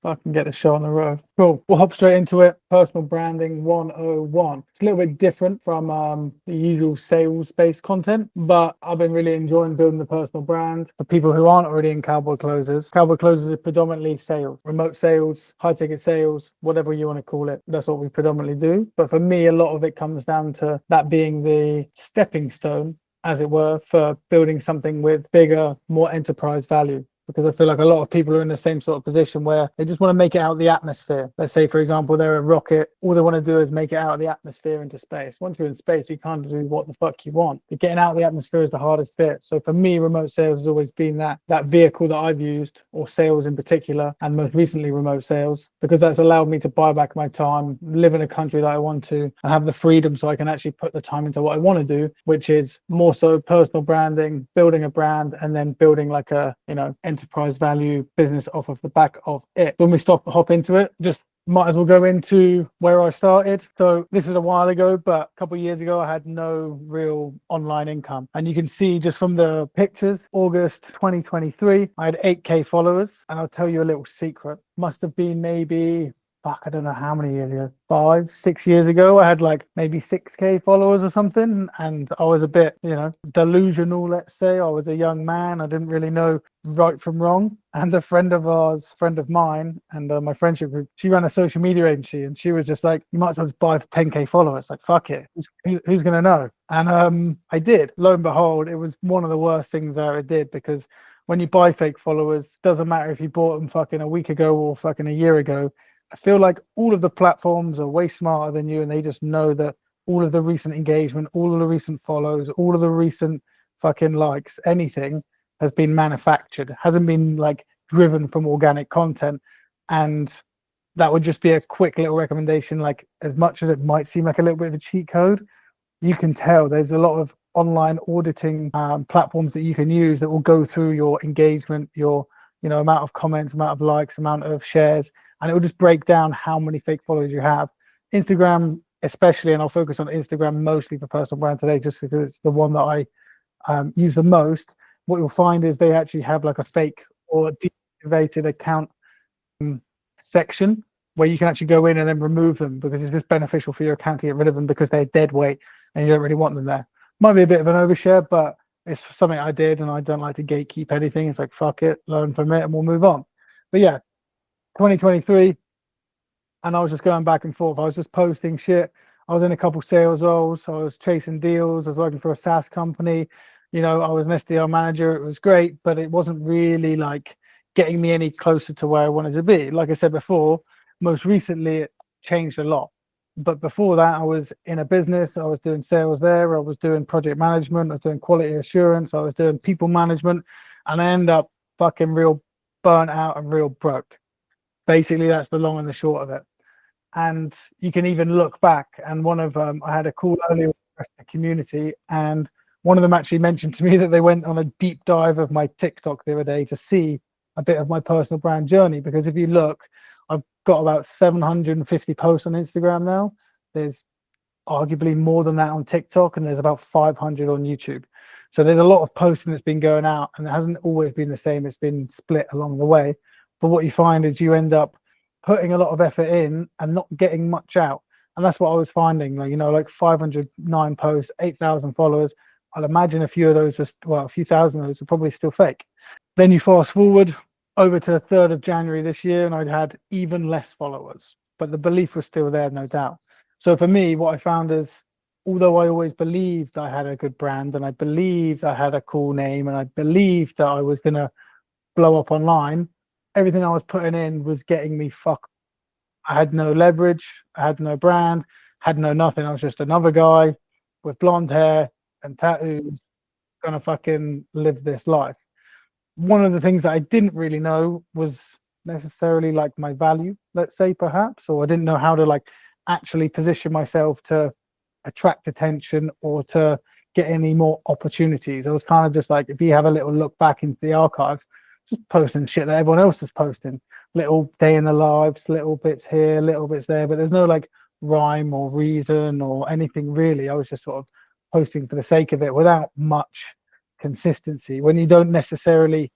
Fucking get the show on the road. Cool. We'll hop straight into it. Personal branding 101. It's a little bit different from the usual sales-based content, but I've been really enjoying building the personal brand for people who aren't already in cowboy closers. Cowboy closers are predominantly sales, remote sales, high-ticket sales, whatever you want to call it. That's what we predominantly do. But for me, a lot of it comes down to that being the stepping stone, as it were, for building something with bigger, more enterprise value. Because I feel like a lot of people are in the same sort of position where they just want to make it out of the atmosphere. Let's say, for example, they're a rocket. All they want to do is make it out of the atmosphere into space. Once you're in space, you can't do what the fuck you want. But getting out of the atmosphere is the hardest bit. So for me, remote sales has always been that vehicle that I've used, or sales in particular, and most recently remote sales, because that's allowed me to buy back my time, live in a country that I want to, and have the freedom so I can actually put the time into what I want to do, which is more so personal branding, building a brand, and then building like a, enterprise value business off of the back of it. When we hop into it, just might as well go into where I started. So this is a while ago, but a couple of years ago, I had no real online income. And you can see just from the pictures, August 2023, I had 8K followers. And I'll tell you a little secret. Must have been maybe, I don't know how many years ago, 5, 6 years ago, I had like maybe 6K followers or something. And I was a bit, delusional, let's say. I was a young man. I didn't really know right from wrong. And a friend of mine, and my friendship group, she ran a social media agency, and she was just like, you might as well just buy 10K followers. Like, fuck it. Who's going to know? And I did. Lo and behold, it was one of the worst things I ever did, because when you buy fake followers, doesn't matter if you bought them fucking a week ago or fucking a year ago, I feel like all of the platforms are way smarter than you, and they just know that all of the recent engagement, all of the recent follows, all of the recent fucking likes, anything has been manufactured, hasn't been like driven from organic content. And that would just be a quick little recommendation. Like, as much as it might seem like a little bit of a cheat code, you can tell there's a lot of online auditing platforms that you can use that will go through your engagement, your amount of comments, amount of likes, amount of shares, and it will just break down how many fake followers you have. Instagram especially, and I'll focus on Instagram mostly for personal brand today, just because it's the one that I use the most. What you'll find is they actually have like a fake or deactivated account section where you can actually go in and then remove them, because it's just beneficial for your account to get rid of them, because they're dead weight and you don't really want them there. Might be a bit of an overshare, but it's something I did, and I don't like to gatekeep anything. It's like, fuck it, learn from it, and we'll move on. But yeah, 2023, and I was just going back and forth. I was just posting shit. I was in a couple sales roles. I was chasing deals. I was working for a SaaS company. I was an SDR manager. It was great, but it wasn't really like getting me any closer to where I wanted to be. Like I said before, most recently it changed a lot. But before that, I was in a business. I was doing sales there. I was doing project management. I was doing quality assurance. I was doing people management, and I ended up fucking real burnt out and real broke. Basically, that's the long and the short of it. And you can even look back, and one of I had a call earlier with the community, and one of them actually mentioned to me that they went on a deep dive of my TikTok the other day to see a bit of my personal brand journey. Because if you look, I've got about 750 posts on Instagram now. There's arguably more than that on TikTok, and there's about 500 on YouTube. So there's a lot of posting that's been going out, and it hasn't always been the same. It's been split along the way. But what you find is you end up putting a lot of effort in and not getting much out. And that's what I was finding. Like 509 posts, 8,000 followers. I'll imagine a few of those a few thousand of those are probably still fake. Then you fast forward over to the 3rd of January this year, and I'd had even less followers, but the belief was still there, no doubt. So for me, what I found is, although I always believed I had a good brand, and I believed I had a cool name, and I believed that I was going to blow up online, everything I was putting in was getting me fucked. I had no leverage. I had no brand, had no nothing. I was just another guy with blonde hair and tattoos, gonna fucking live this life. One of the things that I didn't really know was necessarily like my value, let's say, perhaps, or I didn't know how to like actually position myself to attract attention or to get any more opportunities. I was kind of just like, if you have a little look back into the archives, just posting shit that everyone else is posting, little day in the lives, little bits here, little bits there, but there's no like rhyme or reason or anything really. I was just sort of posting for the sake of it without much consistency. When you don't necessarily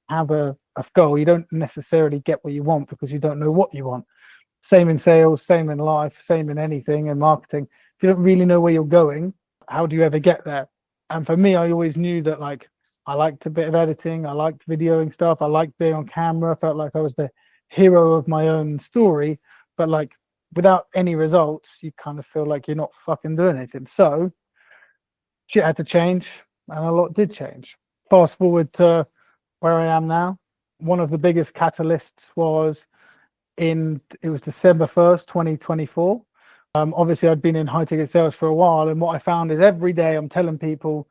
have a goal, you don't necessarily get what you want because you don't know what you want. Same in sales, same in life, same in anything in marketing. If you don't really know where you're going, how do you ever get there? And for me, I always knew that like I liked a bit of editing, I liked videoing stuff, I liked being on camera. I felt like I was the hero of my own story, but like without any results, you kind of feel like you're not fucking doing anything. So shit had to change, and a lot did change. Fast forward to where I am now. One of the biggest catalysts was it was December 1st, 2024. Obviously, I'd been in high ticket sales for a while, and what I found is every day I'm telling people,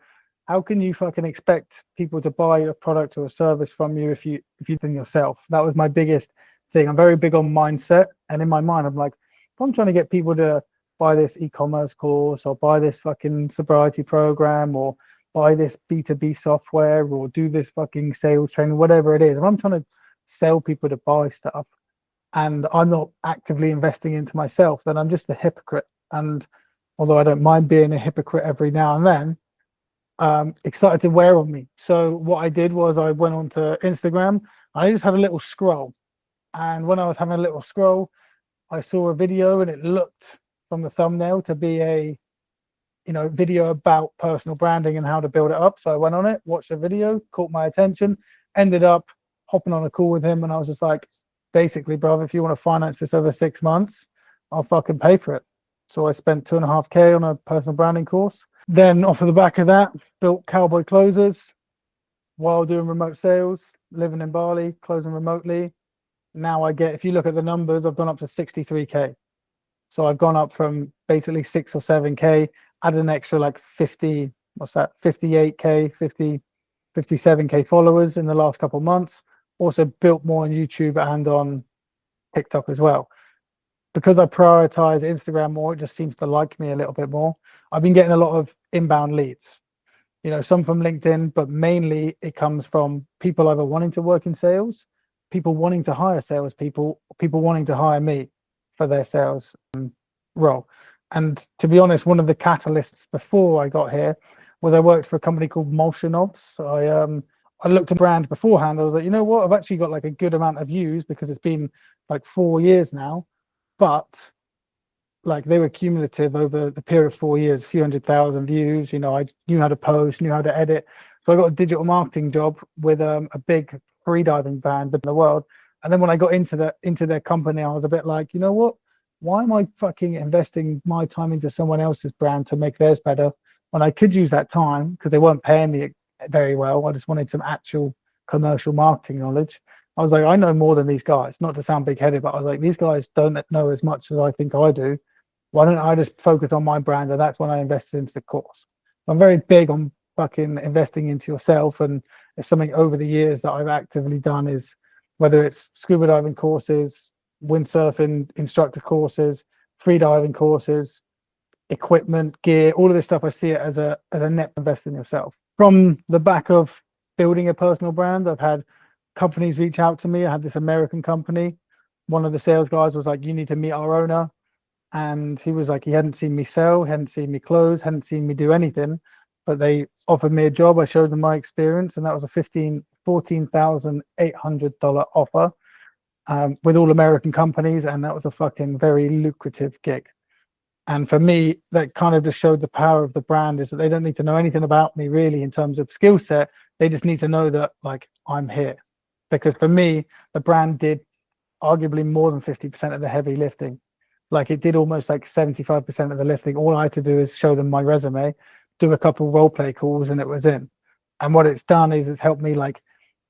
how can you fucking expect people to buy a product or a service from you if you think yourself? That was my biggest thing. I'm very big on mindset, and in my mind, I'm like, if I'm trying to get people to buy this e-commerce course or buy this fucking sobriety program or buy this B2B software or do this fucking sales training, whatever it is, if I'm trying to sell people to buy stuff and I'm not actively investing into myself, then I'm just a hypocrite. And although I don't mind being a hypocrite every now and then, excited to wear on me. So what I did was I went onto Instagram and I just had a little scroll. And when I was having a little scroll, I saw a video and it looked from the thumbnail to be a video about personal branding and how to build it up. So I went on it, watched the video, caught my attention, ended up hopping on a call with him, and I was just like, basically, bro, if you want to finance this over 6 months, I'll fucking pay for it. So I spent 2.5K on a personal branding course. Then off of the back of that, built Cowboy Closers while doing remote sales, living in Bali, closing remotely. Now I get, if you look at the numbers, I've gone up to 63K. So I've gone up from basically 6 or 7K, added an extra like 50, what's that, 58K, 57K followers in the last couple of months. Also built more on YouTube and on TikTok as well. Because I prioritize Instagram more, it just seems to like me a little bit more. I've been getting a lot of inbound leads, some from LinkedIn, but mainly it comes from people either wanting to work in sales, people wanting to hire salespeople, people wanting to hire me for their sales role. And to be honest, one of the catalysts before I got here was I worked for a company called Molshanovs. I looked at brand beforehand. I was like, you know what? I've actually got like a good amount of views because it's been like 4 years now, but like they were cumulative over the period of 4 years, a few 100,000 views. I knew how to post, knew how to edit. So I got a digital marketing job with a big freediving band in the world. And then when I got into their company, I was a bit like, you know what? Why am I fucking investing my time into someone else's brand to make theirs better when I could use that time because they weren't paying me very well. I just wanted some actual commercial marketing knowledge. I was like, I know more than these guys, not to sound big headed, but I was like, these guys don't know as much as I think I do. Why don't I just focus on my brand? And that's when I invested into the course. I'm very big on fucking investing into yourself. And it's something over the years that I've actively done is whether it's scuba diving courses, windsurfing instructor courses, free diving courses, equipment, gear, all of this stuff. I see it as a net invest in yourself. From the back of building a personal brand, I've had companies reach out to me. I had this American company. One of the sales guys was like, you need to meet our owner. And he was like, he hadn't seen me sell, hadn't seen me close, hadn't seen me do anything. But they offered me a job. I showed them my experience, and that was a $14,800 offer with all American companies. And that was a fucking very lucrative gig. And for me, that kind of just showed the power of the brand is that they don't need to know anything about me really in terms of skill set. They just need to know that like I'm here. Because for me, the brand did arguably more than 50% of the heavy lifting. Like it did almost like 75% of the lifting. All I had to do is show them my resume, do a couple role play calls, and it was in. And what it's done is it's helped me like,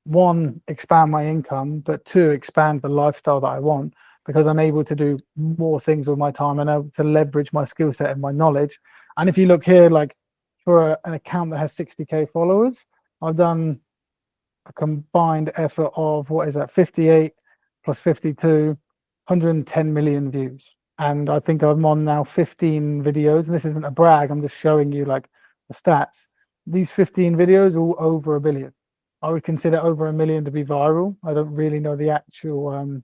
one, expand my income, but two, expand the lifestyle that I want because I'm able to do more things with my time and able to leverage my skill set and my knowledge. And if you look here, like for an account that has 60K followers, I've done a combined effort of, what is that, 58 plus 52, 110 million views. And I think I'm on now 15 videos. And this isn't a brag, I'm just showing you like the stats. These 15 videos are all over 1 billion. I would consider over 1 million to be viral. I don't really know the actual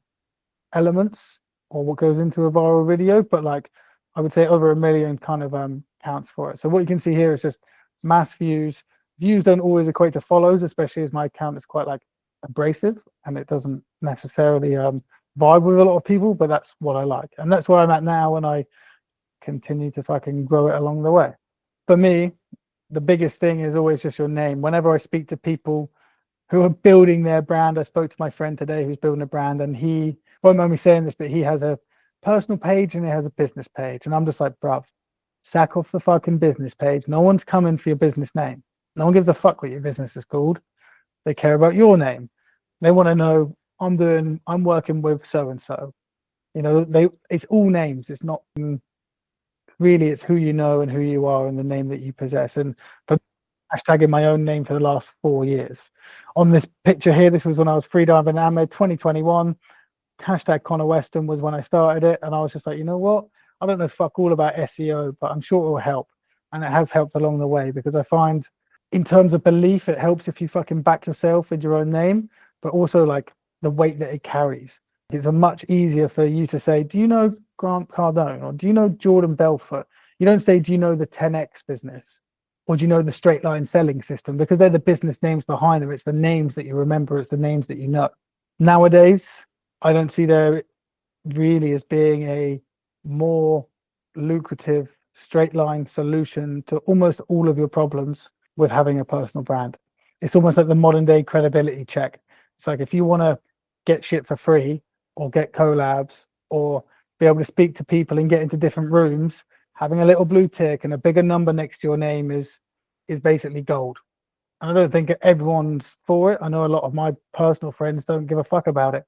elements or what goes into a viral video, but like I would say over 1 million kind of counts for it. So what you can see here is just mass views. Views don't always equate to follows, especially as my account is quite like abrasive and it doesn't necessarily vibe with a lot of people, but that's what I like. And that's where I'm at now, and I continue to fucking grow it along the way. For me, the biggest thing is always just your name. Whenever I speak to people who are building their brand, I spoke to my friend today who's building a brand, and he won't mind me saying this, but he has a personal page and he has a business page. And I'm just like, bruv, sack off the fucking business page. No one's coming for your business name. No one gives a fuck what your business is called. They care about your name. They want to know I'm working with so and so. You know, it's all names. It's not really, it's who you know and who you are and the name that you possess. And for hashtagging my own name for the last 4 years. On this picture here, this was when I was freediving Ahmed 2021. Hashtag Connor Weston was when I started it. And I was just like, you know what? I don't know fuck all about SEO, but I'm sure it will help. And it has helped along the way, because I find in terms of belief, it helps if you fucking back yourself with your own name, but also like the weight that it carries. It's a much easier for you to say, do you know Grant Cardone, or do you know Jordan Belfort? You don't say, do you know the 10x business, or do you know the straight line selling system? Because they're the business names behind them. It's the names that you remember. It's the names that you know. Nowadays, I don't see there really as being a more lucrative straight line solution to almost all of your problems with having a personal brand. It's almost like the modern day credibility check. It's like, if you want to get shit for free or get collabs or be able to speak to people and get into different rooms, having a little blue tick and a bigger number next to your name is basically gold. And I don't think everyone's for it. I know a lot of my personal friends don't give a fuck about it.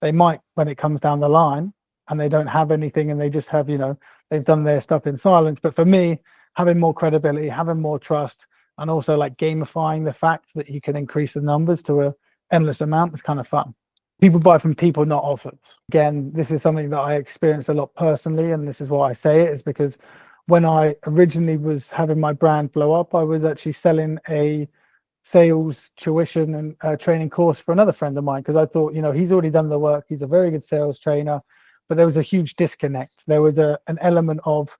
They might when it comes down the line and they don't have anything and they just have, you know, they've done their stuff in silence. But for me, having more credibility, having more trust, and also like gamifying the fact that you can increase the numbers to a endless amount is kind of fun. People buy from people, not offers. Again, this is something that I experienced a lot personally, and this is why I say it, is because when I originally was having my brand blow up, I was actually selling a sales tuition and training course for another friend of mine, because I thought, you know, he's already done the work, he's a very good sales trainer, but there was a huge disconnect. There was an element of,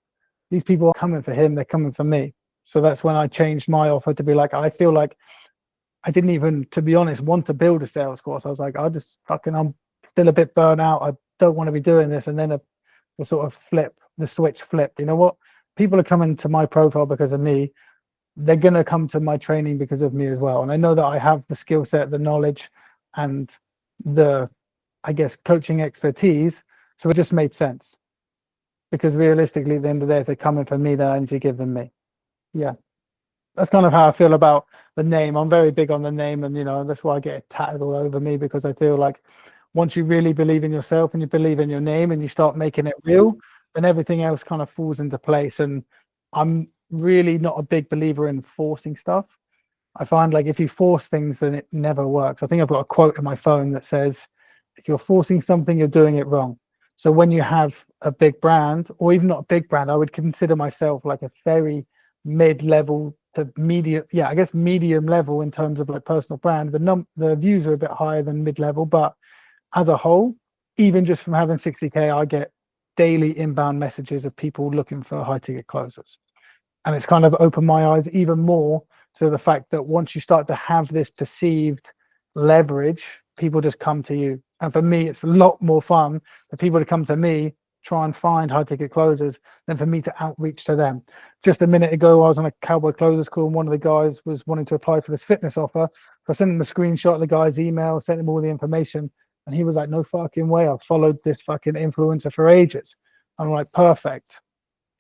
these people are coming for him, they're coming for me. So that's when I changed my offer to be like, I feel like I didn't even, to be honest, want to build a sales course. I was like, I'm still a bit burnt out. I don't want to be doing this. And then the sort of the switch flipped. You know what? People are coming to my profile because of me. They're going to come to my training because of me as well. And I know that I have the skill set, the knowledge, and the, I guess, coaching expertise. So it just made sense. Because realistically, at the end of the day, if they're coming for me, then I need to give them me. Yeah. That's kind of how I feel about the name. I'm very big on the name, and you know, that's why I get it tatted all over me, because I feel like once you really believe in yourself and you believe in your name and you start making it real, then everything else kind of falls into place. And I'm really not a big believer in forcing stuff. I find like if you force things, then it never works. I think I've got a quote in my phone that says, if you're forcing something, you're doing it wrong. So when you have a big brand, or even not a big brand, I would consider myself like a very mid-level to medium, yeah, I guess medium level in terms of like personal brand. The views are a bit higher than mid-level, but as a whole, even just from having 60K, I get daily inbound messages of people looking for high ticket closers. And it's kind of opened my eyes even more to the fact that once you start to have this perceived leverage, people just come to you. And for me, it's a lot more fun for people to come to me, try and find high ticket closers, than for me to outreach to them. Just a minute ago, I was on a Cowboy Closers call, and one of the guys was wanting to apply for this fitness offer. So I sent him a screenshot of the guy's email, sent him all the information, and he was like, no fucking way, I've followed this fucking influencer for ages. I'm like, perfect.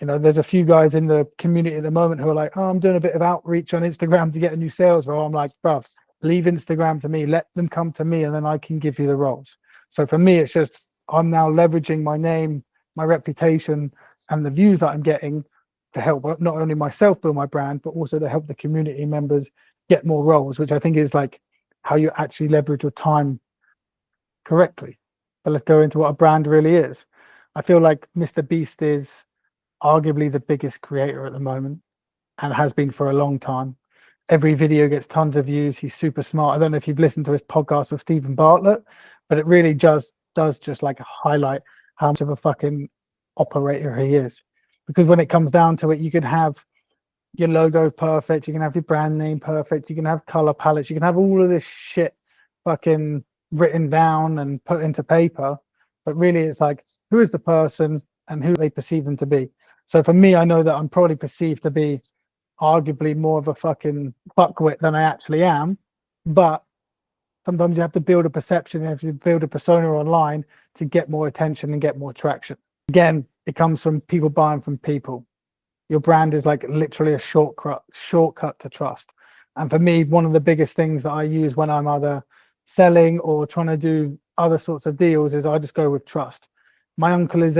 You know, there's a few guys in the community at the moment who are like, oh, I'm doing a bit of outreach on Instagram to get a new sales role. I'm like, bruv, leave Instagram to me, let them come to me, and then I can give you the roles. So for me, it's just, I'm now leveraging my name, my reputation, and the views that I'm getting to help not only myself build my brand, but also to help the community members get more roles, which I think is like how you actually leverage your time correctly. But let's go into what a brand really is. I feel like Mr. Beast is arguably the biggest creator at the moment, and has been for a long time. Every video gets tons of views. He's super smart. I don't know if you've listened to his podcast with Stephen Bartlett, but it really does just like highlight how much of a fucking operator he is. Because when it comes down to it, you can have your logo perfect, you can have your brand name perfect, you can have color palettes, you can have all of this shit fucking written down and put into paper, but really it's like, who is the person and who they perceive them to be. So for me, I know that I'm probably perceived to be arguably more of a fucking fuckwit than I actually am, but sometimes you have to build a perception, you have to build a persona online to get more attention and get more traction. Again, it comes from people buying from people. Your brand is like literally a shortcut to trust. And for me, one of the biggest things that I use when I'm either selling or trying to do other sorts of deals is I just go with trust. My uncle is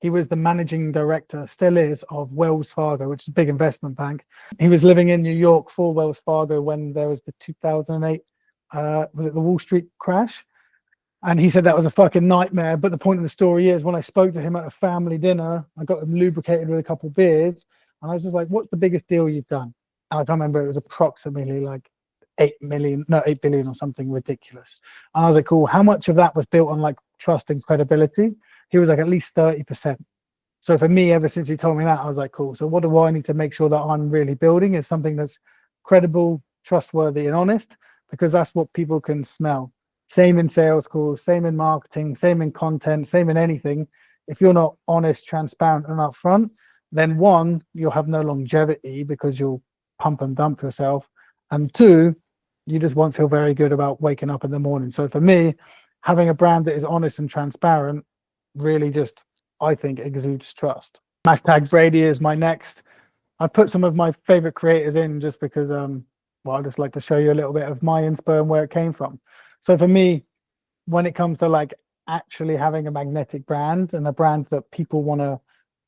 he was the managing director, still is, of Wells Fargo, which is a big investment bank. He was living in New York for Wells Fargo when there was the 2008, was it the Wall Street crash? And he said that was a fucking nightmare. But the point of the story is, when I spoke to him at a family dinner, I got him lubricated with a couple of beers, and I was just like, "What's the biggest deal you've done?" And I can't remember. It was approximately like 8 million, no, 8 billion or something ridiculous. And I was like, "Cool. How much of that was built on like trust and credibility?" He was like, "At least 30%." So for me, ever since he told me that, I was like, "Cool. So what do I need to make sure that I'm really building is something that's credible, trustworthy, and honest, because that's what people can smell." Same in sales calls, same in marketing, same in content, same in anything. If you're not honest, transparent, and upfront, then one, you'll have no longevity because you'll pump and dump yourself. And two, you just won't feel very good about waking up in the morning. So for me, having a brand that is honest and transparent really just, I think, exudes trust. Hashtag Brady is my next. I put some of my favorite creators in just because well, I just like to show you a little bit of my inspo and where it came from. So for me, when it comes to like actually having a magnetic brand and a brand that people want to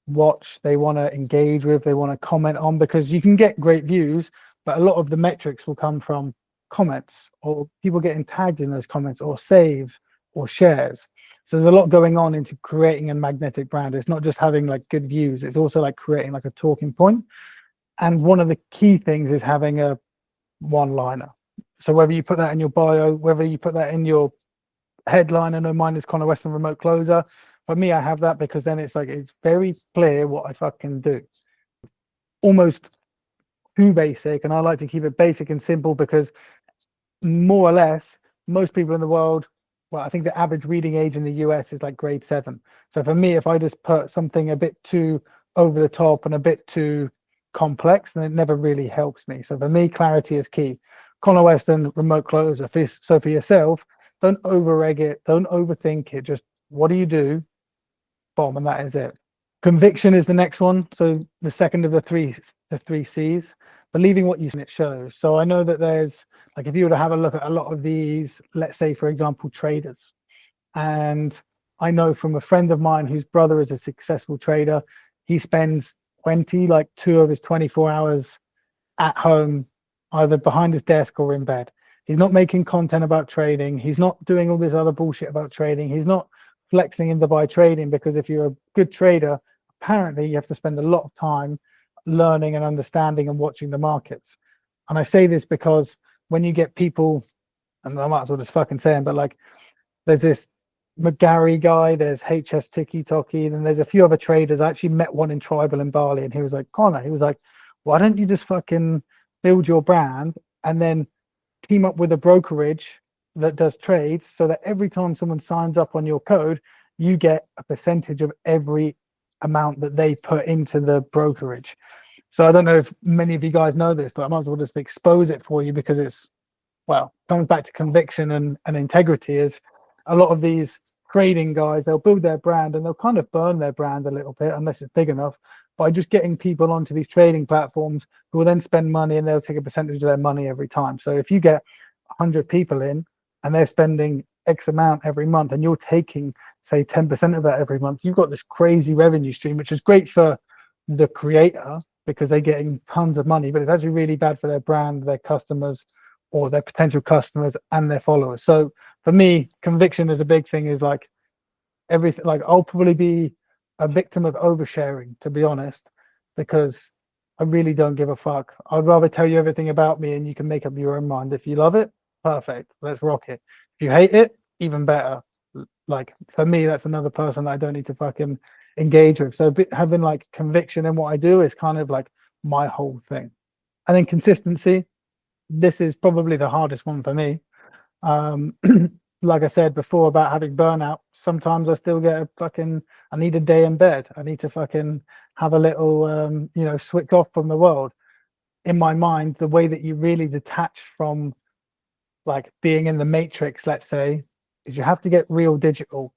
watch, they want to engage with, they want to comment on, because you can get great views, but a lot of the metrics will come from comments or people getting tagged in those comments or saves or shares. So there's a lot going on into creating a magnetic brand. It's not just having like good views, it's also like creating like a talking point. And one of the key things is having a one-liner. So whether you put that in your bio, whether you put that in your headline, I know mine is Connor Weston remote closer. For me, I have that because then it's like, it's very clear what I fucking do. Almost too basic. And I like to keep it basic and simple because more or less, most people in the world, well, I think the average reading age in the US is like grade 7. So for me, if I just put something a bit too over the top and a bit too complex, then it never really helps me. So for me, clarity is key. Connor Weston, remote closer. So for yourself, don't over egg it, don't overthink it. Just what do you do? Boom, and that is it. Conviction is the next one. So the second of the three C's. Believing what you see, it shows. So I know that there's, like, if you were to have a look at a lot of these, let's say for example traders, and I know from a friend of mine whose brother is a successful trader, he spends 20, like 2 of his 24 hours at home, either behind his desk or in bed. He's not making content about trading. He's not doing all this other bullshit about trading. He's not flexing in Dubai trading, because if you're a good trader, apparently you have to spend a lot of time learning and understanding and watching the markets. And I say this because when you get people, and I might as well just fucking say them, but like there's this McGarry guy, there's HS Tiki Toki, and then there's a few other traders. I actually met one in Tribal in Bali, and he was like, "Connor," he was like, "why don't you just fucking build your brand and then team up with a brokerage that does trades, so that every time someone signs up on your code, you get a percentage of every amount that they put into the brokerage." So I don't know if many of you guys know this, but I might as well just expose it for you, because it's, well, comes back to conviction and integrity. Is a lot of these trading guys, they'll build their brand and they'll kind of burn their brand a little bit unless it's big enough by just getting people onto these trading platforms who will then spend money, and they'll take a percentage of their money every time. So if you get 100 people in and they're spending X amount every month, and you're taking, say, 10% of that every month, you've got this crazy revenue stream, which is great for the creator because they're getting tons of money, but it's actually really bad for their brand, their customers, or their potential customers and their followers. So for me, conviction is a big thing. Is like everything, like I'll probably be a victim of oversharing, to be honest, because I really don't give a fuck. I'd rather tell you everything about me and you can make up your own mind. If you love it, perfect, let's rock it. If you hate it, even better. Like for me, that's another person that I don't need to fucking engage with. So having like conviction in what I do is kind of like my whole thing. And then consistency. This is probably the hardest one for me. Like I said before about having burnout, sometimes I still get I need a day in bed. I need to fucking have a little, switch off from the world. In my mind, the way that you really detach from like being in the matrix, let's say, is you have to get real digital.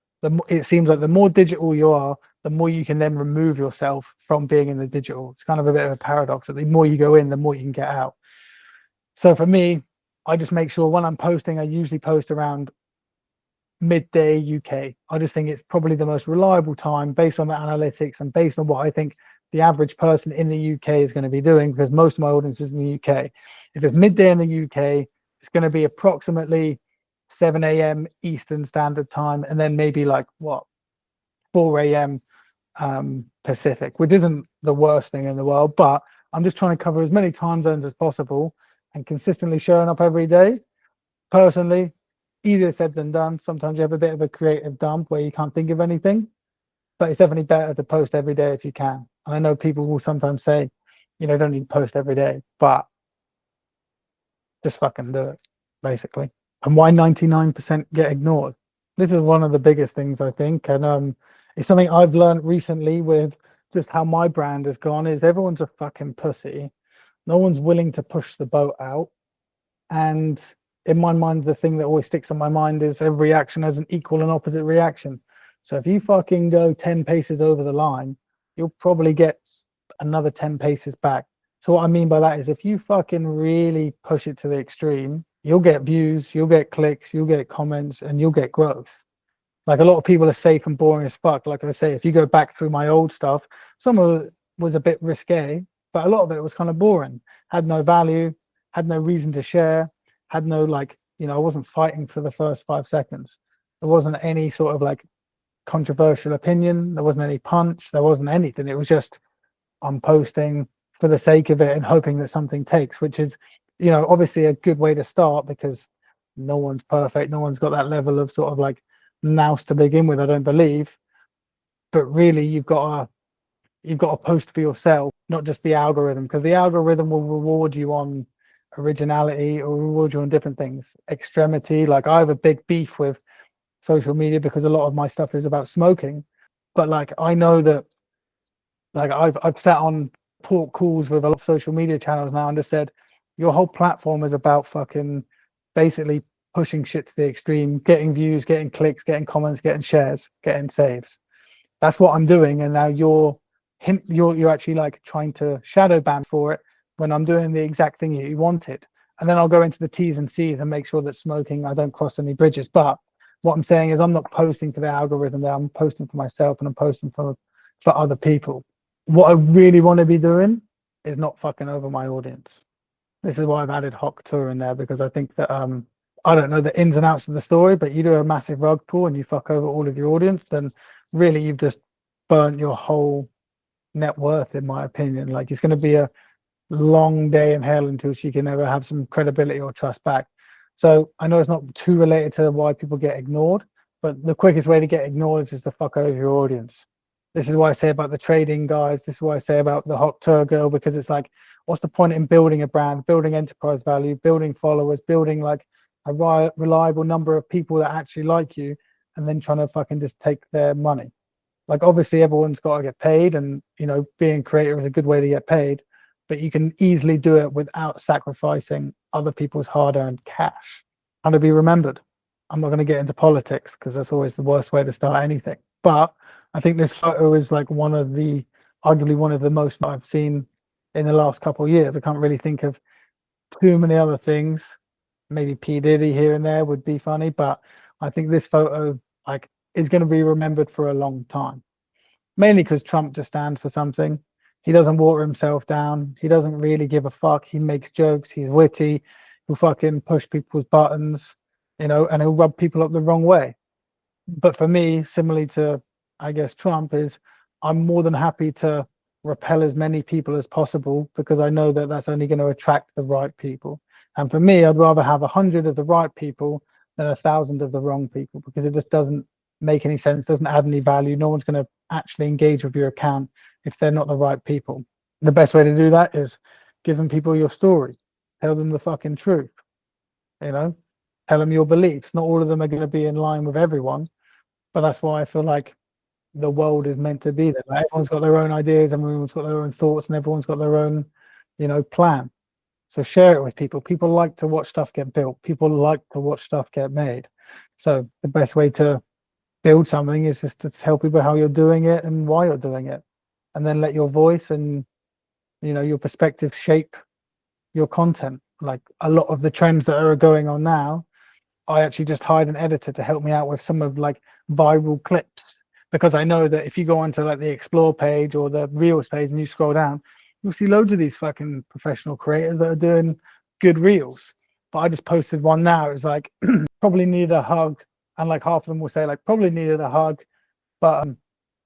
It seems like the more digital you are, the more you can then remove yourself from being in the digital. It's kind of a bit of a paradox that the more you go in, the more you can get out. So for me, I just make sure when I'm posting, I usually post around midday UK. I just think it's probably the most reliable time based on the analytics and based on what I think the average person in the UK is going to be doing, because most of my audience is in the UK. If it's midday in the UK, it's going to be approximately 7 a.m. Eastern Standard Time, and then maybe like what 4 a.m. Pacific, which isn't the worst thing in the world, but I'm just trying to cover as many time zones as possible and consistently showing up every day. Personally, easier said than done. Sometimes you have a bit of a creative dump where you can't think of anything, but it's definitely better to post every day if you can. And I know people will sometimes say, don't need to post every day, but just fucking do it, basically. And why 99% get ignored? This is one of the biggest things I think, and it's something I've learned recently with just how my brand has gone. Is everyone's a fucking pussy. No one's willing to push the boat out. And in my mind, the thing that always sticks in my mind is every action has an equal and opposite reaction. So if you fucking go 10 paces over the line, you'll probably get another 10 paces back. So what I mean by that is if you fucking really push it to the extreme, you'll get views, you'll get clicks, you'll get comments, and you'll get growth. Like a lot of people are safe and boring as fuck. Like I say, if you go back through my old stuff, some of it was a bit risque, but a lot of it was kind of boring, had no value, had no reason to share, had no I wasn't fighting for the first 5 seconds. There wasn't any sort of like controversial opinion. There wasn't any punch. There wasn't anything. It was just I'm posting for the sake of it and hoping that something takes, which is, obviously a good way to start because no one's perfect. No one's got that level of sort of like nous to begin with, I don't believe. But really, you've got to post for yourself, not just the algorithm, because the algorithm will reward you on originality or reward you on different things. Extremity, like I have a big beef with social media because a lot of my stuff is about smoking. But like I know that like I've sat on port calls with a lot of social media channels now and just said, your whole platform is about fucking basically pushing shit to the extreme, getting views, getting clicks, getting comments, getting shares, getting saves. That's what I'm doing. And now you're actually like trying to shadow ban for it when I'm doing the exact thing you wanted. And then I'll go into the T's and C's and make sure that smoking, I don't cross any bridges. But what I'm saying is I'm not posting for the algorithm there. I'm posting for myself and I'm posting for other people. What I really want to be doing is not fucking over my audience. This is why I've added Hawk Tour in there, because I think that I don't know the ins and outs of the story, but you do a massive rug pull and you fuck over all of your audience, then really you've just burnt your whole net worth, in my opinion. Like it's going to be a long day in hell until she can ever have some credibility or trust back. So I know it's not too related to why people get ignored, but the quickest way to get ignored is to fuck over your audience. This is why I say about the trading guys. This is why I say about the hot tour girl, because it's like, what's the point in building a brand, building enterprise value, building followers, building like a reliable number of people that actually like you, and then trying to fucking just take their money. Like obviously everyone's got to get paid, and being creative is a good way to get paid, but you can easily do it without sacrificing other people's hard-earned cash. How to be remembered. I'm not going to get into politics because that's always the worst way to start anything. But I think this photo is like arguably one of the most I've seen in the last couple of years. I can't really think of too many other things. Maybe P. Diddy here and there would be funny, but I think this photo like is going to be remembered for a long time. Mainly because Trump just stands for something. He doesn't water himself down. He doesn't really give a fuck. He makes jokes. He's witty. He'll fucking push people's buttons, and he'll rub people up the wrong way. But for me, similarly to, I guess, Trump, is I'm more than happy to repel as many people as possible because I know that that's only going to attract the right people. And for me, I'd rather have 100 of the right people than 1,000 of the wrong people, because it just doesn't make any sense, doesn't add any value. No one's going to actually engage with your account if they're not the right people. The best way to do that is giving people your story, tell them the fucking truth, you know? tell them your beliefs. Not all of them are going to be in line with everyone, but that's why I feel like the world is meant to be there. Like everyone's got their own ideas, everyone's got their own thoughts, and everyone's got their own, plan. So share it with people. People like to watch stuff get built. People like to watch stuff get made. So the best way to build something is just to tell people how you're doing it and why you're doing it, and then let your voice and your perspective shape your content. Like a lot of the trends that are going on now, I actually just hired an editor to help me out with some of like viral clips, because I know that if you go onto like the explore page or the reels page and you scroll down, you'll see loads of these fucking professional creators that are doing good reels. But I just posted one now. It's like probably needed a hug, and like half of them will say like probably needed a hug, but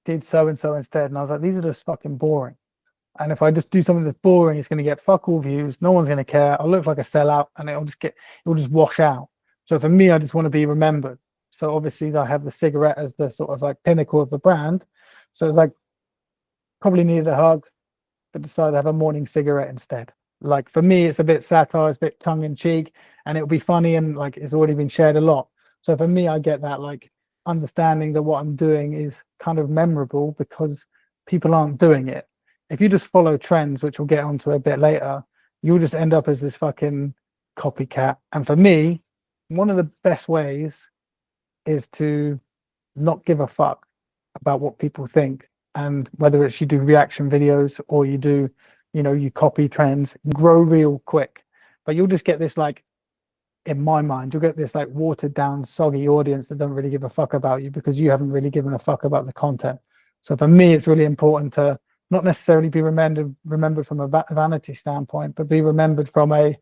did so and so instead. And I was like, these are just fucking boring. And if I just do something that's boring, it's going to get fuck all views. No one's going to care. I'll look like a sellout, and it'll just wash out. So for me, I just want to be remembered. So obviously, I have the cigarette as the sort of like pinnacle of the brand. So it's like probably needed a hug, but decided to have a morning cigarette instead. Like for me, it's a bit satire, it's a bit tongue in cheek, and it'll be funny, and like it's already been shared a lot. So for me, I get that like understanding that what I'm doing is kind of memorable because people aren't doing it. If you just follow trends, which we'll get onto a bit later, you'll just end up as this fucking copycat. And for me, one of the best ways is to not give a fuck about what people think. And whether it's you do reaction videos or you do, you copy trends, grow real quick. But you'll just get this like, in my mind, you'll get this like watered down, soggy audience that don't really give a fuck about you because you haven't really given a fuck about the content. So for me, it's really important to not necessarily be remembered from a vanity standpoint, but be remembered from a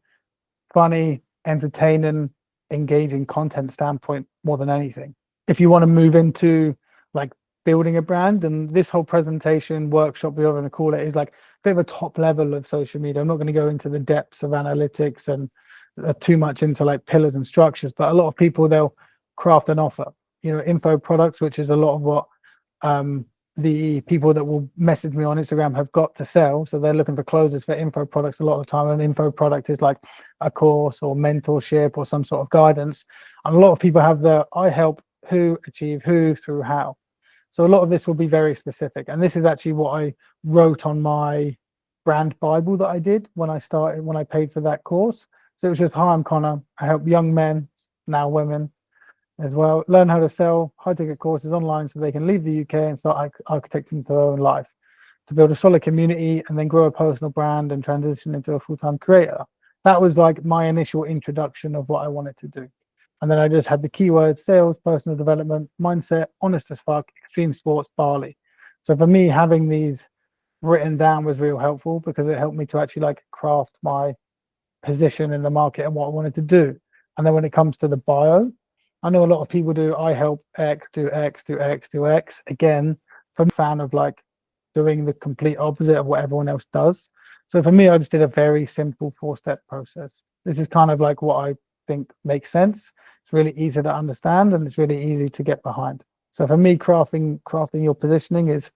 funny, entertaining, engaging content standpoint more than anything. If you want to move into like building a brand, and this whole presentation workshop we're going to call it is like a bit of a top level of social media. I'm not going to go into the depths of analytics and too much into like pillars and structures, but a lot of people, they'll craft an offer, info products, which is a lot of what the people that will message me on Instagram have got to sell. So they're looking for closers for info products a lot of the time. An info product is like a course or mentorship or some sort of guidance. And a lot of people have the I help who achieve who through how. So a lot of this will be very specific. And this is actually what I wrote on my brand Bible that I did when I paid for that course. So it was just, hi, I'm Connor. I help young men, now women as well, learn how to sell high ticket courses online so they can leave the UK and start architecting their own life, to build a solid community and then grow a personal brand and transition into a full-time creator. That was like my initial introduction of what I wanted to do. And then I just had the keywords: sales, personal development, mindset, honest as fuck, extreme sports, Bali. So for me, having these written down was real helpful because it helped me to actually like craft my position in the market and what I wanted to do. And then when it comes to the bio, I know a lot of people do I help X, do X, do X, do X. Again, I'm a fan of like doing the complete opposite of what everyone else does. So for me, I just did a very simple 4-step process. This is kind of like what I think makes sense. It's really easy to understand and it's really easy to get behind. So for me, crafting your positioning is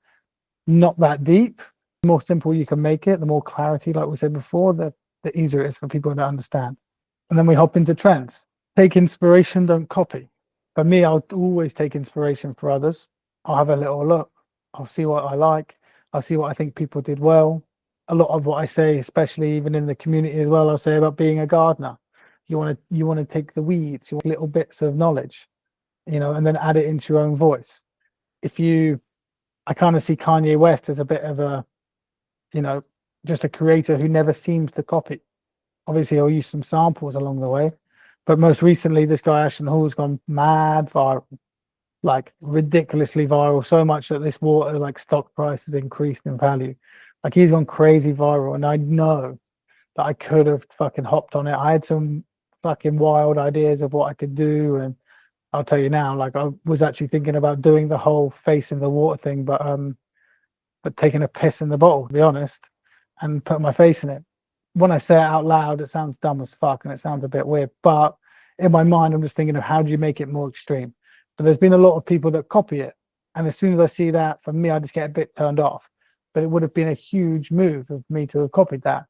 not that deep. The more simple you can make it, the more clarity, like we said before, the easier it is for people to understand. And then we hop into trends. Take inspiration, don't copy. For me, I'll always take inspiration for others. I'll have a little look. I'll see what I like. I'll see what I think people did well. A lot of what I say, especially even in the community as well, I'll say about being a gardener. You want to take the weeds, you want little bits of knowledge, and then add it into your own voice. I kind of see Kanye West as a bit of a, just a creator who never seems to copy. Obviously, I'll use some samples along the way. But most recently, this guy, Ashton Hall's gone mad viral, like ridiculously viral, so much that this water, like stock price has increased in value. Like he's gone crazy viral. And I know that I could have fucking hopped on it. I had some fucking wild ideas of what I could do. And I'll tell you now, like I was actually thinking about doing the whole face in the water thing, but taking a piss in the bottle, to be honest, and putting my face in it. When I say it out loud, it sounds dumb as fuck and it sounds a bit weird, but in my mind, I'm just thinking of how do you make it more extreme? But there's been a lot of people that copy it. And as soon as I see that, for me, I just get a bit turned off. But it would have been a huge move of me to have copied that.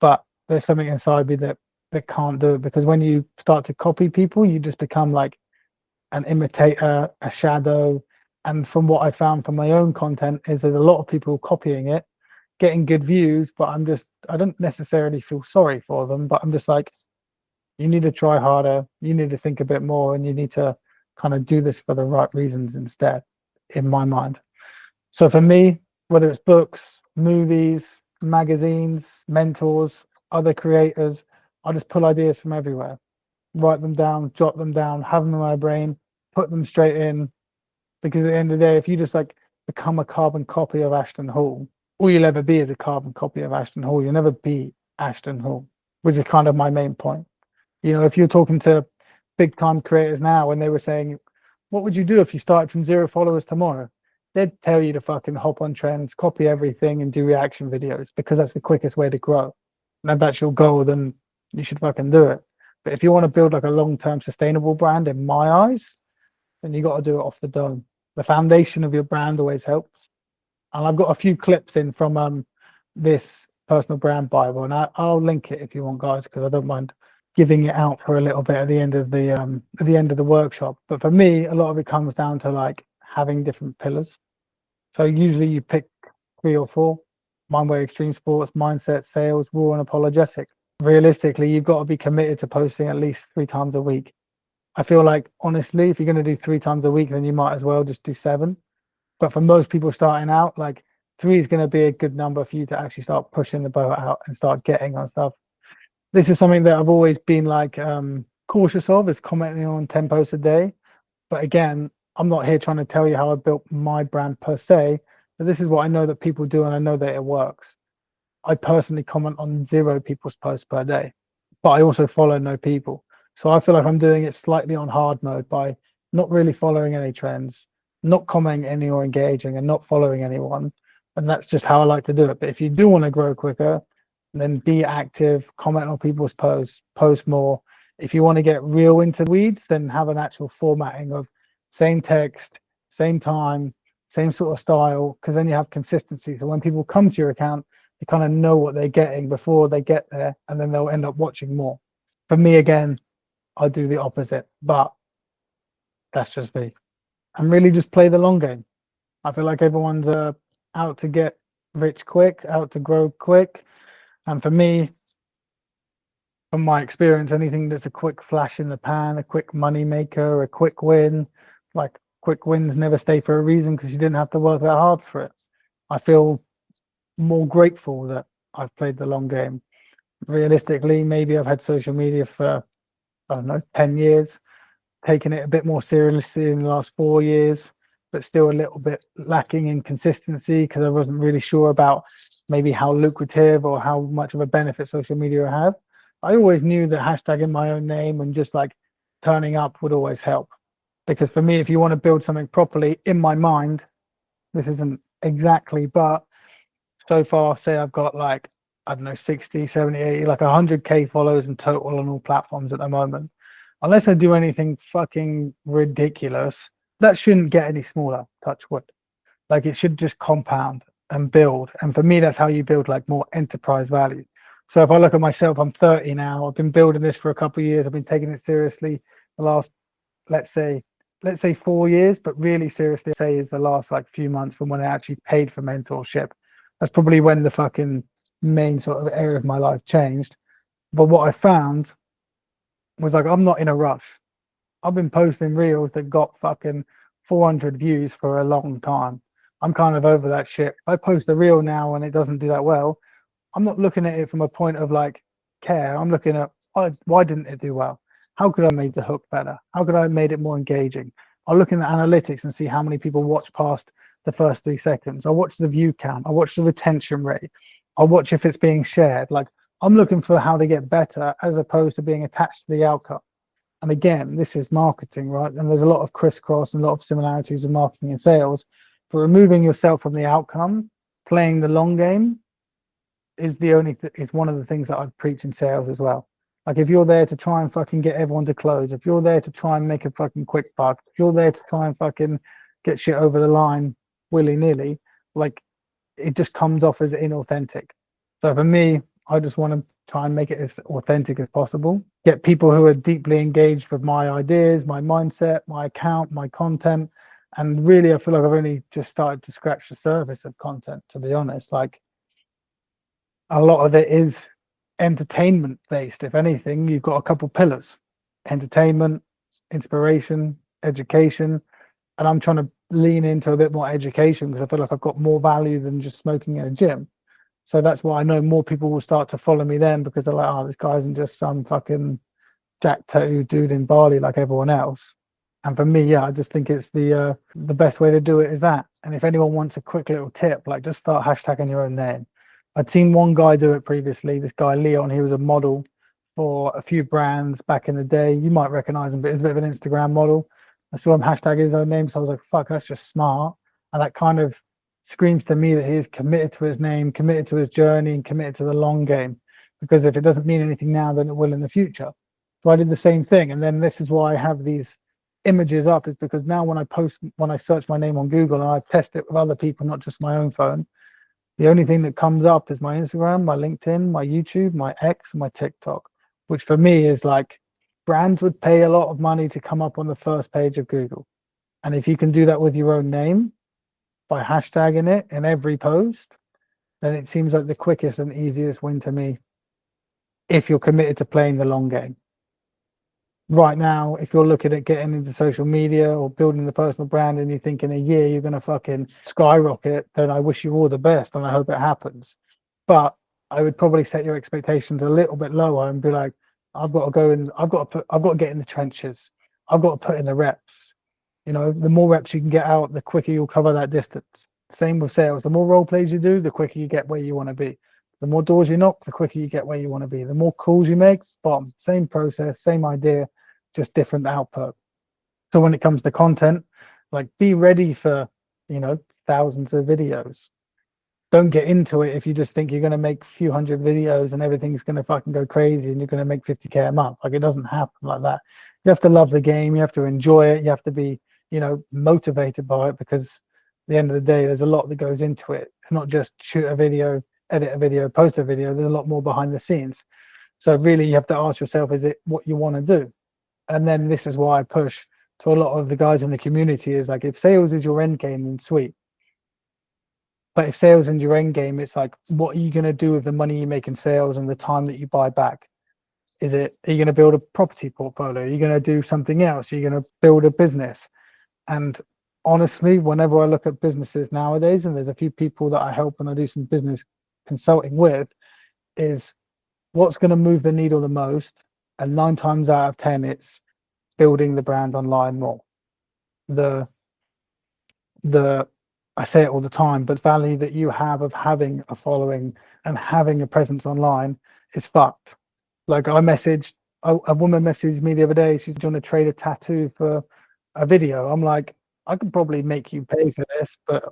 But there's something inside me that that can't do it, because when you start to copy people, you just become like an imitator, a shadow. And from what I found from my own content is there's a lot of people copying it, getting good views, but I don't necessarily feel sorry for them, but I'm just like, you need to try harder, you need to think a bit more, and you need to kind of do this for the right reasons instead, in my mind. So for me, whether it's books, movies, magazines, mentors, other creators, I just pull ideas from everywhere, write them down, jot them down, have them in my brain, put them straight in. Because at the end of the day, if you just like become a carbon copy of Ashton Hall, all you'll ever be is a carbon copy of Ashton Hall. You'll never be Ashton Hall, which is kind of my main point. You know, if you're talking to big time creators now and they were saying, what would you do if you started from 0 followers tomorrow? They'd tell you to fucking hop on trends, copy everything, and do reaction videos because that's the quickest way to grow. And if that's your goal, then you should fucking do it. But if you want to build like a long term sustainable brand, in my eyes, then you got to do it off the dome. The foundation of your brand always helps. And I've got a few clips in from this personal brand Bible, and I'll link it if you want, guys, because I don't mind giving it out for a little bit at the end of the workshop. But for me, a lot of it comes down to like having different pillars. So usually you pick 3 or 4. Mine were extreme sports, mindset, sales, raw, and apologetic. Realistically, you've got to be committed to posting at least 3 times a week. I feel like honestly, if you're going to do 3 times a week, then you might as well just do 7. But for most people starting out, like 3 is going to be a good number for you to actually start pushing the boat out and start getting on stuff. This is something that I've always been like cautious of, is commenting on 10 posts a day. But again, I'm not here trying to tell you how I built my brand per se, but this is what I know that people do, and I know that it works. I personally comment on 0 people's posts per day, but I also follow no people. So I feel like I'm doing it slightly on hard mode by not really following any trends, not commenting any or engaging, and not following anyone. And that's just how I like to do it. But if you do want to grow quicker, then be active, comment on people's posts, post more. If you want to get real into the weeds, then have an actual formatting of same text, same time, same sort of style, because then you have consistency. So when people come to your account, they kind of know what they're getting before they get there, and then they'll end up watching more. For me, again, I do the opposite, but that's just me. And really just play the long game. I feel like everyone's out to get rich quick, out to grow quick. And for me, from my experience, anything that's a quick flash in the pan, a quick money maker, a quick win, like quick wins never stay for a reason because you didn't have to work that hard for it. I feel more grateful that I've played the long game. Realistically, maybe I've had social media for, I don't know, 10 years, taken it a bit more seriously in the last 4 years, but still a little bit lacking in consistency because I wasn't really sure about maybe how lucrative or how much of a benefit social media have. I always knew that hashtagging my own name and just like turning up would always help. Because for me, if you want to build something properly, in my mind, this isn't exactly, but so far, say I've got like, I don't know, 60, 70, 80, like 100K followers in total on all platforms at the moment. Unless I do anything fucking ridiculous, that shouldn't get any smaller, touch wood. Like it should just compound and build. And for me, that's how you build like more enterprise value. So if I look at myself, I'm 30 now. I've been building this for a couple of years. I've been taking it seriously the last, let's say 4 years, but really seriously, say is the last like few months from when I actually paid for mentorship. That's probably when the fucking main sort of area of my life changed. But what I found was like, I'm not in a rush. I've been posting reels that got fucking 400 views for a long time. I'm kind of over that shit. If I post a reel now and it doesn't do that well, I'm not looking at it from a point of like care. I'm looking at why didn't it do well? How could I make the hook better? How could I have made it more engaging? I'll look in the analytics and see how many people watch past the first 3 seconds. I'll watch the view count. I'll watch the retention rate. I'll watch if it's being shared. Like I'm looking for how to get better as opposed to being attached to the outcome. And again, this is marketing, right? And there's a lot of crisscross and a lot of similarities with marketing and sales. But removing yourself from the outcome, playing the long game, is is one of the things that I preach in sales as well. Like if you're there to try and fucking get everyone to close, if you're there to try and make a fucking quick buck, if you're there to try and fucking get shit over the line willy-nilly, like it just comes off as inauthentic. So for me, I just want to try and make it as authentic as possible. Get people who are deeply engaged with my ideas, my mindset, my account, my content. And really, I feel like I've only just started to scratch the surface of content, to be honest. Like a lot of it is entertainment based. If anything, you've got a couple pillars: entertainment, inspiration, education. And I'm trying to lean into a bit more education because I feel like I've got more value than just smoking in a gym. So that's why I know more people will start to follow me then, because they're like, oh, this guy isn't just some fucking jack tattoo dude in Bali like everyone else. And for me, yeah, I just think it's the best way to do it is that. And if anyone wants a quick little tip, like just start hashtagging your own name. I'd seen one guy do it previously. This guy Leon, he was a model for a few brands back in the day. You might recognize him, but he's a bit of an Instagram model. I saw him hashtag his own name, so I was like, "Fuck, that's just smart." And that kind of screams to me that he is committed to his name, committed to his journey, and committed to the long game. Because if it doesn't mean anything now, then it will in the future. So I did the same thing, and then this is why I have these images up, is because now when I search my name on Google and I test it with other people, not just my own phone, the only thing that comes up is my Instagram, my LinkedIn, my YouTube, my X, and my TikTok, which for me is like brands would pay a lot of money to come up on the first page of Google. And if you can do that with your own name by hashtagging it in every post, then it seems like the quickest and easiest win to me if you're committed to playing the long game. Right now, if you're looking at getting into social media or building the personal brand and you think in a year you're going to fucking skyrocket, then I wish you all the best and I hope it happens. But I would probably set your expectations a little bit lower and be like, I've got to go and I've got to get in the trenches. I've got to put in the reps. You know, the more reps you can get out, the quicker you'll cover that distance. Same with sales. The more role plays you do, the quicker you get where you want to be. The more doors you knock, the quicker you get where you want to be. The more calls you make, bottom, same process, same idea, just different output. So when it comes to content, like be ready for, thousands of videos. Don't get into it if you just think you're going to make a few hundred videos and everything's going to fucking go crazy and you're going to make 50K a month. Like it doesn't happen like that. You have to love the game. You have to enjoy it. You have to be, motivated by it, because at the end of the day, there's a lot that goes into it. It's not just shoot a video, edit a video, post a video. There's a lot more behind the scenes. So really you have to ask yourself, is it what you want to do? And then this is why I push to a lot of the guys in the community is like, if sales is your end game, then sweet. But if sales is your end game, it's like, what are you going to do with the money you make in sales and the time that you buy back? Are you going to build a property portfolio? Are you going to do something else? Are you going to build a business? And honestly, whenever I look at businesses nowadays, and there's a few people that I help and I do some business consulting with, is what's going to move the needle the most. And 9 times out of 10, it's building the brand online more. The I say it all the time, but the value that you have of having a following and having a presence online is fucked. Like I messaged a woman messaged me the other day. She's trying to trade a tattoo for a video. I'm like, I could probably make you pay for this, but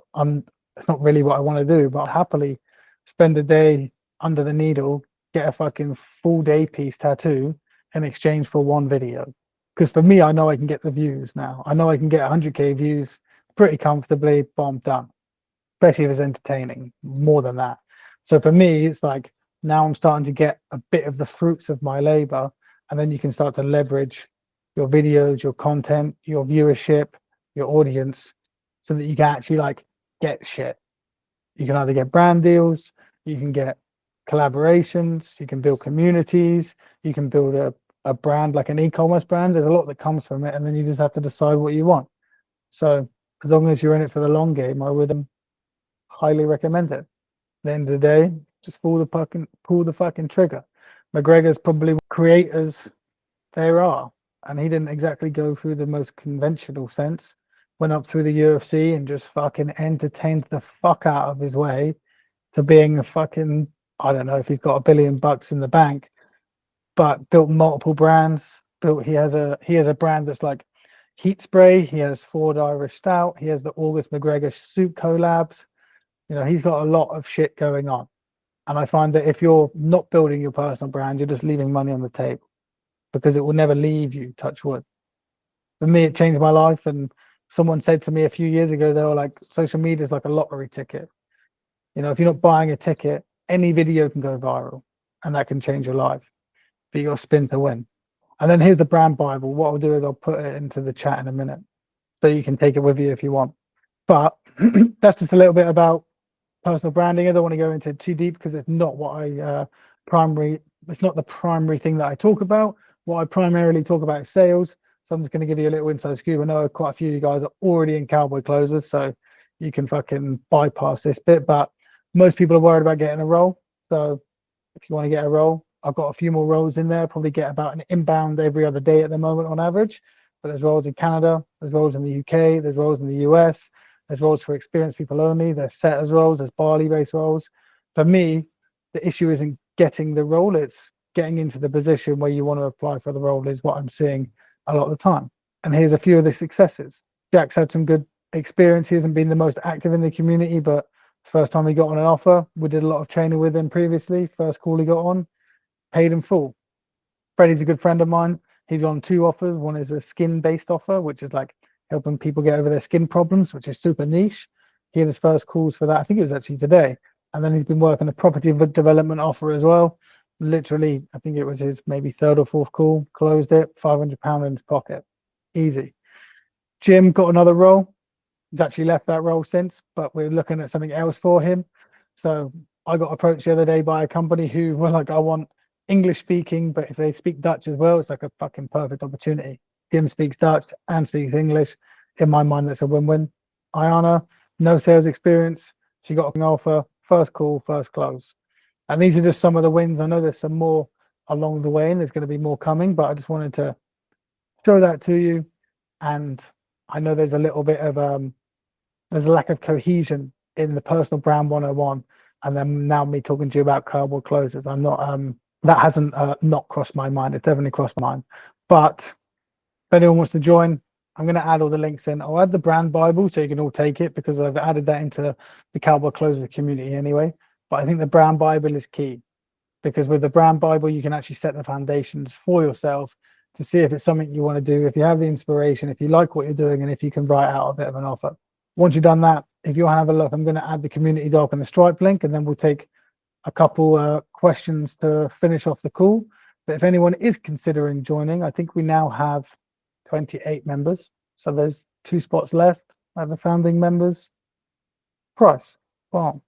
it's not really what I want to do. But I'll happily spend a day under the needle, get a fucking full day piece tattoo in exchange for one video. Because for me, I know I can get the views now. I know I can get 100K views pretty comfortably, bomb done. Especially if it's entertaining, more than that. So for me, it's like now I'm starting to get a bit of the fruits of my labor, and then you can start to leverage your videos, your content, your viewership, your audience, so that you can actually like get shit. You can either get brand deals, you can get collaborations, you can build communities, you can build a brand like an e-commerce brand. There's a lot that comes from it, and then you just have to decide what you want. So as long as you're in it for the long game, I would highly recommend it. At the end of the day, just pull the fucking trigger. McGregor's probably creators there are, and he didn't exactly go through the most conventional sense. Went up through the UFC and just fucking entertained the fuck out of his way to being a fucking, I don't know if he's got $1 billion in the bank, but built multiple brands. He has a brand that's like Heat Spray. He has Ford Irish Stout. He has the August McGregor Soup collabs. He's got a lot of shit going on. And I find that if you're not building your personal brand, you're just leaving money on the table, because it will never leave you, touch wood. For me, it changed my life. And someone said to me a few years ago, they were like, social media is like a lottery ticket. If you're not buying a ticket, any video can go viral. and that can change your life. But you got to spin to win. And then here's the brand Bible. What I'll do is I'll put it into the chat in a minute, so you can take it with you if you want. But that's just a little bit about personal branding. I don't want to go into too deep because it's not what it's not the primary thing that I talk about. What I primarily talk about is sales. So I'm just going to give you a little inside scoop. I know quite a few of you guys are already in cowboy closers, so you can fucking bypass this bit. But most people are worried about getting a role. So if you want to get a role, I've got a few more roles in there. Probably get about an inbound every other day at the moment on average. But there's roles in Canada, there's roles in the UK, there's roles in the US, there's roles for experienced people only, there's setters roles, there's barley based roles. For me, the issue isn't getting the role, it's getting into the position where you want to apply for the role is what I'm seeing a lot of the time. And here's a few of the successes. Jack's had some good experience. He hasn't been the most active in the community, but first time he got on an offer, we did a lot of training with him previously. First call he got on, paid in full. Freddie's a good friend of mine. He's on 2 offers. One is a skin-based offer, which is like helping people get over their skin problems, which is super niche. He had his first calls for that. I think it was actually today. And then he's been working a property development offer as well. Literally, I think it was his maybe 3rd or 4th call, closed it, £500 in his pocket. Easy. Jim got another role. He's actually left that role since, but we're looking at something else for him. So I got approached the other day by a company who were like, I want English speaking, but if they speak Dutch as well, it's like a fucking perfect opportunity. Jim speaks Dutch and speaks English. In my mind, that's a win-win. Ayana, no sales experience. She got an offer, first call, first close. And these are just some of the wins. I know there's some more along the way and there's going to be more coming, but I just wanted to show that to you. And I know there's a little bit of there's a lack of cohesion in the personal brand 101. And then now me talking to you about cardboard closers, I'm not that hasn't not crossed my mind. It's definitely crossed my mind. But if anyone wants to join, I'm going to add all the links in. I'll add the brand Bible so you can all take it because I've added that into the cowboy closer community anyway. But I think the brand Bible is key because with the brand Bible, you can actually set the foundations for yourself to see if it's something you want to do, if you have the inspiration, if you like what you're doing, and if you can write out a bit of an offer. Once you've done that, if you want to have a look, I'm going to add the community doc and the Stripe link, and then we'll take a couple questions to finish off the call. But if anyone is considering joining, I think we now have 28 members. So there's 2 spots left at the founding members price. Wow.